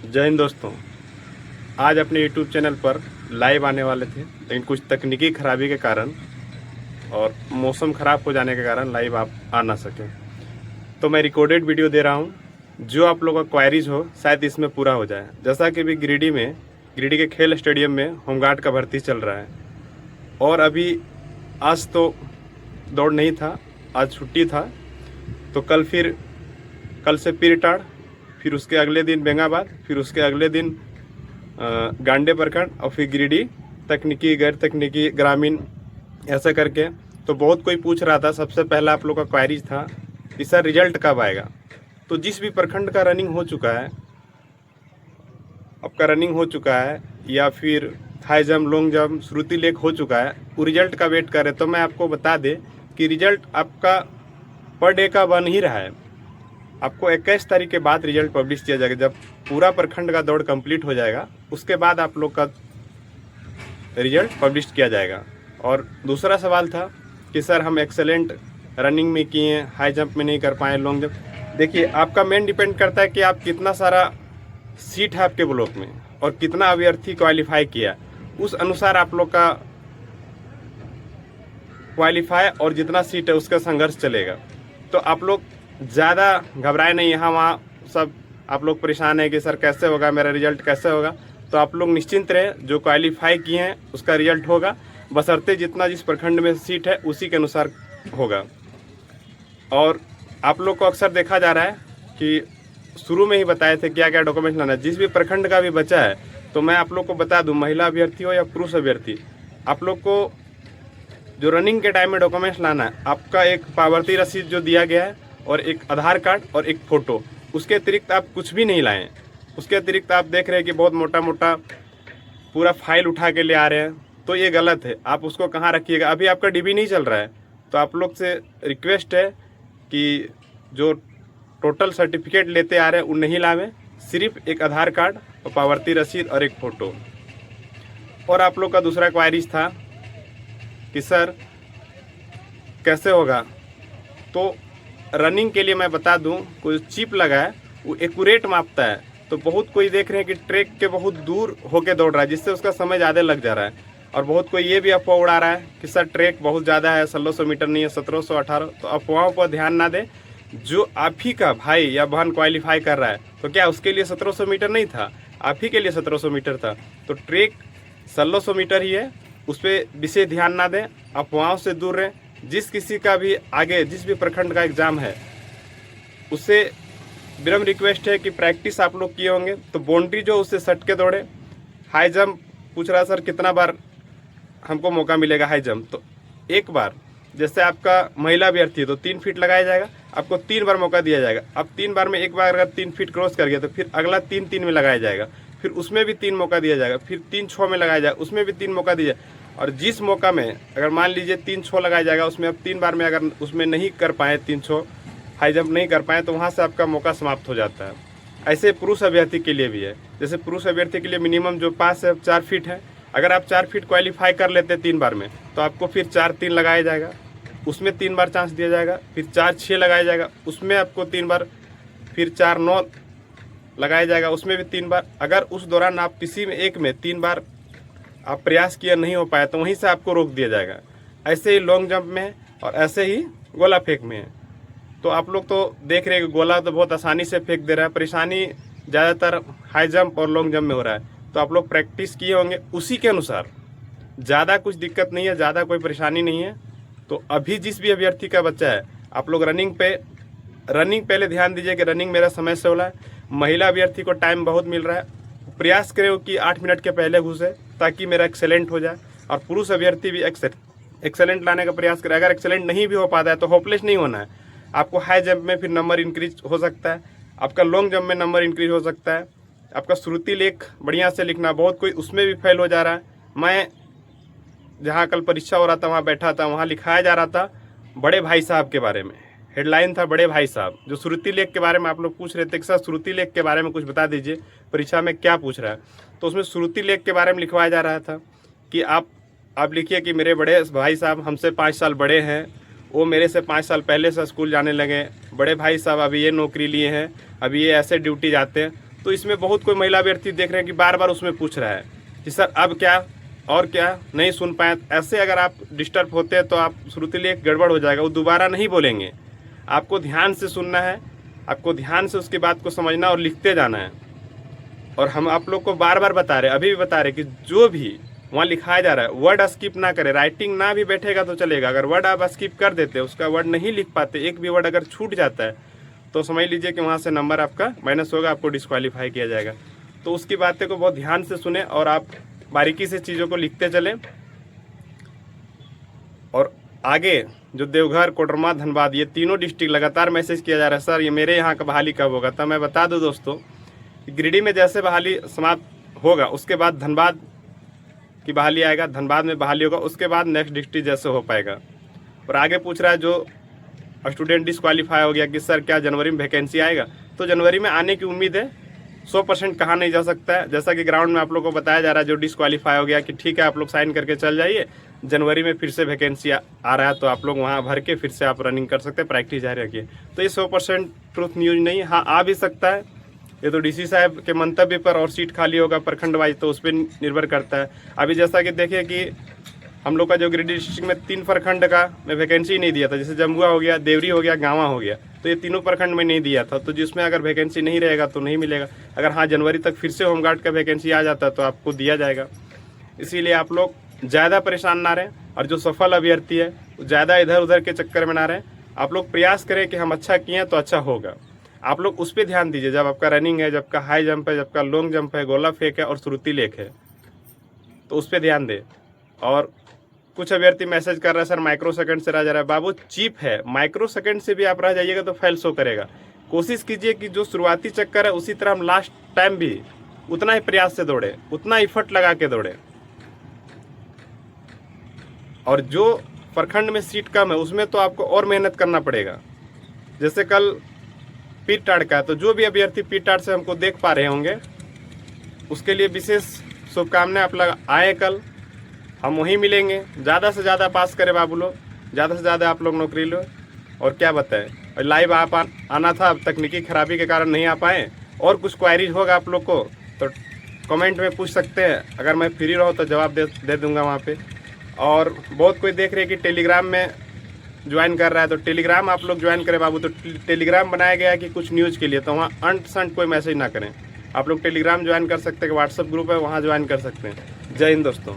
जय हिंद दोस्तों। आज अपने YouTube चैनल पर लाइव आने वाले थे, लेकिन कुछ तकनीकी खराबी के कारण और मौसम ख़राब हो जाने के कारण लाइव आप आ ना सके। तो मैं रिकॉर्डेड वीडियो दे रहा हूं, जो आप लोगों का क्वायरीज हो शायद इसमें पूरा हो जाए। जैसा कि अभी गिरिडीह के खेल स्टेडियम में होमगार्ड का भर्ती चल रहा है और अभी आज तो दौड़ नहीं था, आज छुट्टी था। तो कल से पीरटाड़, फिर उसके अगले दिन बेंगाबाद, फिर उसके अगले दिन गांडे प्रखंड और फिर गिरिडीह तकनीकी, गैर तकनीकी, ग्रामीण, ऐसा करके। तो बहुत कोई पूछ रहा था, सबसे पहला आप लोग का क्वायरीज था कि सर रिजल्ट कब आएगा। तो जिस भी प्रखंड का रनिंग हो चुका है, आपका रनिंग हो चुका है या फिर हाई जंप, लॉन्ग जंप, श्रुति लेक हो चुका है, वो रिजल्ट का वेट करे। तो मैं आपको बता दें कि रिजल्ट आपका पर डे का बन ही रहा है। आपको 21 तारीख के बाद रिजल्ट पब्लिश किया जाएगा। जब पूरा प्रखंड का दौड़ कंप्लीट हो जाएगा उसके बाद आप लोग का रिजल्ट पब्लिश किया जाएगा। और दूसरा सवाल था कि सर हम एक्सेलेंट रनिंग में किए, हाई जंप में नहीं कर पाए, लॉन्ग जंप। देखिए, आपका मेन डिपेंड करता है कि आप कितना सारा सीट है आपके ब्लॉक में और कितना अभ्यर्थी क्वालिफाई किया, उस अनुसार आप लोग का क्वालिफाई और जितना सीट है उसका संघर्ष चलेगा। तो आप लोग ज़्यादा घबराए नहीं, यहाँ वहाँ सब आप लोग परेशान है कि सर कैसे होगा, मेरा रिजल्ट कैसे होगा। तो आप लोग निश्चिंत रहे, जो क्वालिफाई किए हैं उसका रिजल्ट होगा, बशर्ते जितना जिस प्रखंड में सीट है उसी के अनुसार होगा। और आप लोग को अक्सर देखा जा रहा है कि शुरू में ही बताए थे क्या क्या डॉक्यूमेंट लाना है। जिस भी प्रखंड का भी बचा है तो मैं आप लोग को बता दूँ, महिला अभ्यर्थी हो या पुरुष अभ्यर्थी, आप लोग को जो रनिंग के टाइम में डॉक्यूमेंट्स लाना है, आपका एक पावती रसीद जो दिया गया है और एक आधार कार्ड और एक फ़ोटो, उसके अतिरिक्त आप कुछ भी नहीं लाएं। उसके अतिरिक्त आप देख रहे हैं कि बहुत मोटा मोटा पूरा फाइल उठा के ले आ रहे हैं, तो ये गलत है। आप उसको कहाँ रखिएगा। अभी आपका डीबी नहीं चल रहा है, तो आप लोग से रिक्वेस्ट है कि जो टोटल सर्टिफिकेट लेते आ रहे हैं वो नहीं लावें, सिर्फ एक आधार कार्ड और पावती रसीद और एक फ़ोटो। और आप लोग का दूसरा क्वायरीज था कि सर कैसे होगा। तो रनिंग के लिए मैं बता दूं, कोई चिप लगा है वो एक्यूरेट मापता है। तो बहुत कोई देख रहे हैं कि ट्रैक के बहुत दूर होके दौड़ रहा है, जिससे उसका समय ज़्यादा लग जा रहा है। और बहुत कोई ये भी अफवाह उड़ा रहा है कि सर ट्रैक बहुत ज़्यादा है, 1600 मीटर नहीं है, 1700, 1800। तो अफवाहों पर ध्यान ना दें। जो आप ही का भाई या बहन क्वालिफाई कर रहा है, तो क्या उसके लिए 1700 मीटर नहीं था, आप ही के लिए 1700 मीटर था। तो ट्रैक 1600 मीटर ही है, उस पर विशेष ध्यान ना दें, अफवाहों से दूर रहें। जिस किसी का भी आगे जिस भी प्रखंड का एग्ज़ाम है, उससे विनम्र रिक्वेस्ट है कि प्रैक्टिस आप लोग किए होंगे तो बाउंड्री जो उससे सट के दौड़े। हाई जंप पूछ रहा सर कितना बार हमको मौका मिलेगा हाई जंप। तो एक बार, जैसे आपका महिला अभ्यर्थी है तो 3 फीट लगाया जाएगा, आपको 3 बार मौका दिया जाएगा। अब 3 बार में एक बार अगर 3 फीट क्रॉस कर गया तो फिर अगला 3-3 में लगाया जाएगा, फिर उसमें भी 3 मौका दिया जाएगा, फिर 3-6 में लगाया जाएगा, उसमें भी 3 मौका दिया। और जिस मौका में अगर मान लीजिए 3-6 लगाया जाएगा, उसमें अब 3 बार में अगर उसमें नहीं कर पाए, 3-6 हाई जंप नहीं कर पाए, तो वहाँ से आपका मौका समाप्त हो जाता है। ऐसे पुरुष अभ्यर्थी के लिए भी है। जैसे पुरुष अभ्यर्थी के लिए मिनिमम जो 5 से 4 फीट है, अगर आप 4 फीट क्वालिफाई कर लेते हैं 3 बार में, तो आपको फिर 4-3 लगाया जाएगा, उसमें 3 बार चांस दिया जाएगा, फिर 4-6 लगाया जाएगा, उसमें आपको 3 बार, फिर 4-9 लगाया जाएगा, उसमें भी 3 बार। अगर उस दौरान आप किसी में एक में 3 बार आप प्रयास किया नहीं हो पाया तो वहीं से आपको रोक दिया जाएगा। ऐसे ही लॉन्ग जंप में है और ऐसे ही गोला फेंक में है। तो आप लोग तो देख रहे हैं कि गोला तो बहुत आसानी से फेंक दे रहा है, परेशानी ज़्यादातर हाई जंप और लॉन्ग जंप में हो रहा है। तो आप लोग प्रैक्टिस किए होंगे उसी के अनुसार, ज़्यादा कुछ दिक्कत नहीं है, ज़्यादा कोई परेशानी नहीं है। तो अभी जिस भी अभ्यर्थी का बच्चा है, आप लोग रनिंग पहले ध्यान दीजिए कि रनिंग मेरा समय से हो रहा है। महिला अभ्यर्थी को टाइम बहुत मिल रहा है, प्रयास करें कि 8 मिनट के पहले घुसे ताकि मेरा एक्सेलेंट हो जाए। और पुरुष अभ्यर्थी भी एक्सेलेंट लाने का प्रयास करें। अगर एक्सेलेंट नहीं भी हो पाता है तो होपलेस नहीं होना है। आपको हाई जंप में फिर नंबर इंक्रीज हो सकता है, आपका लॉन्ग जंप में नंबर इंक्रीज हो सकता है, आपका श्रुति लेख बढ़िया से लिखना। बहुत कोई उसमें भी फेल हो जा रहा है। मैं जहाँ कल परीक्षा हो रहा था वहाँ बैठा था, वहाँ लिखाया जा रहा था बड़े भाई साहब के बारे में, हेडलाइन था बड़े भाई साहब। जो श्रुति लेख के बारे में आप लोग पूछ रहे थे कि सर श्रुति लेख के बारे में कुछ बता दीजिए, परीक्षा में क्या पूछ रहा है। तो उसमें श्रुति लेख के बारे में लिखवाया जा रहा था कि आप लिखिए कि मेरे बड़े भाई साहब हमसे 5 साल बड़े हैं, वो मेरे से 5 साल पहले से स्कूल जाने लगे, बड़े भाई साहब अभी ये नौकरी लिए हैं, अभी ये ऐसे ड्यूटी जाते हैं। तो इसमें बहुत कोई महिला अभ्यर्थी देख रहे हैं कि बार बार उसमें पूछ रहा है कि सर अब क्या और क्या, नहीं सुन पाए। ऐसे अगर आप डिस्टर्ब होते हैं तो आप श्रुति गड़बड़ हो जाएगा, वो दोबारा नहीं बोलेंगे। आपको ध्यान से सुनना है, आपको ध्यान से उसकी बात को समझना और लिखते जाना है। और हम आप लोग को बार बार बता रहे, अभी भी बता रहे कि जो भी वहाँ लिखाया जा रहा है वर्ड स्किप ना करें। राइटिंग ना भी बैठेगा तो चलेगा, अगर वर्ड आप स्किप कर देते, उसका वर्ड नहीं लिख पाते, एक भी वर्ड अगर छूट जाता है तो समझ लीजिए कि वहाँ से नंबर आपका माइनस होगा, आपको डिस्क्वालीफाई किया जाएगा। तो उसकी बातें को बहुत ध्यान से सुने और आप बारीकी से चीज़ों को लिखते चलें। और आगे जो देवघर, कोडरमा, धनबाद, ये तीनों डिस्ट्रिक्ट लगातार मैसेज किया जा रहा है सर ये मेरे यहाँ का बहाली कब होगा। तो मैं बता दूं दोस्तों, गिरिडीह में जैसे बहाली समाप्त होगा उसके बाद धनबाद की बहाली आएगा, धनबाद में बहाली होगा, उसके बाद नेक्स्ट डिस्ट्रिक्ट जैसे हो पाएगा। और आगे पूछ रहा है जो स्टूडेंट डिस्क्वालीफाई हो गया कि सर क्या जनवरी में वैकेंसी आएगा, तो जनवरी में आने की उम्मीद है। 100% कहा नहीं जा सकता है, जैसा कि ग्राउंड में आप लोग को बताया जा रहा है जो डिस्क्वालीफाई हो गया कि ठीक है आप लोग साइन करके चल जाइए, जनवरी में फिर से वैकेंसी आ रहा है तो आप लोग वहाँ भर के फिर से आप रनिंग कर सकते हैं, प्रैक्टिस जारी रखिए। तो ये 100% ट्रूथ न्यूज़ नहीं है, हाँ आ भी सकता है। ये तो डीसी साहब के मंतव्य पर और सीट खाली होगा प्रखंड वाइज तो उस पर निर्भर करता है। अभी जैसा कि देखिए कि हम लोग का जो गिरिडीह डिस्ट्रिक्ट में 3 प्रखंड का में वैकेंसी नहीं दिया था, जैसे जमुआ हो गया, देवरी हो गया, गाँवा हो गया, तो ये तीनों प्रखंड में नहीं दिया था। तो जिसमें अगर वैकेंसी नहीं रहेगा तो नहीं मिलेगा। अगर हाँ जनवरी तक फिर से होमगार्ड का वैकेंसी आ जाता है तो आपको दिया जाएगा। इसीलिए आप लोग ज़्यादा परेशान ना रहें और जो सफल अभ्यर्थी है ज़्यादा इधर उधर के चक्कर में ना रहें। आप लोग प्रयास करें कि हम अच्छा किए तो अच्छा होगा। आप लोग उस पर ध्यान दीजिए जब आपका रनिंग है, जब का हाई जंप है, जब का लॉन्ग जंप है, गोला फेंक है और श्रुति लेख है, तो उस पर ध्यान दें। और कुछ अभ्यर्थी मैसेज कर रहा है सर माइक्रो सेकंड से रह जा रहा है। बाबू चीप है, माइक्रो सेकंड से भी आप रह जाइएगा तो फेल शो करेगा। कोशिश कीजिए कि जो शुरुआती चक्कर है उसी तरह हम लास्ट टाइम भी उतना ही प्रयास से दौड़े, उतना एफर्ट लगा के दौड़े। और जो प्रखंड में सीट कम है उसमें तो आपको और मेहनत करना पड़ेगा। जैसे कल पीरटाड़ का, तो जो भी अभ्यर्थी पीरटाड़ से हमको देख पा रहे होंगे उसके लिए विशेष शुभकामनाएं। आप लोग आए कल, हम वहीं मिलेंगे। ज़्यादा से ज़्यादा पास करें बाबू लोग, ज़्यादा से ज़्यादा आप लोग नौकरी लो। और क्या बताएं, लाइव आप आना था, अब तकनीकी खराबी के कारण नहीं आ पाए। और कुछ क्वायरीज होगा आप लोग को तो कमेंट में पूछ सकते हैं, अगर मैं फ्री रहूँ तो जवाब दे दूँगा वहाँ पे। और बहुत कोई देख रहे हैं कि टेलीग्राम में ज्वाइन कर रहा है, तो टेलीग्राम आप लोग ज्वाइन करें बाबू। तो टेलीग्राम बनाया गया है कि कुछ न्यूज़ के लिए, तो वहाँ अंट संट कोई मैसेज ना करें। आप लोग टेलीग्राम ज्वाइन कर सकते हैं, व्हाट्सएप ग्रुप है वहाँ ज्वाइन कर सकते हैं। जय हिंद दोस्तों।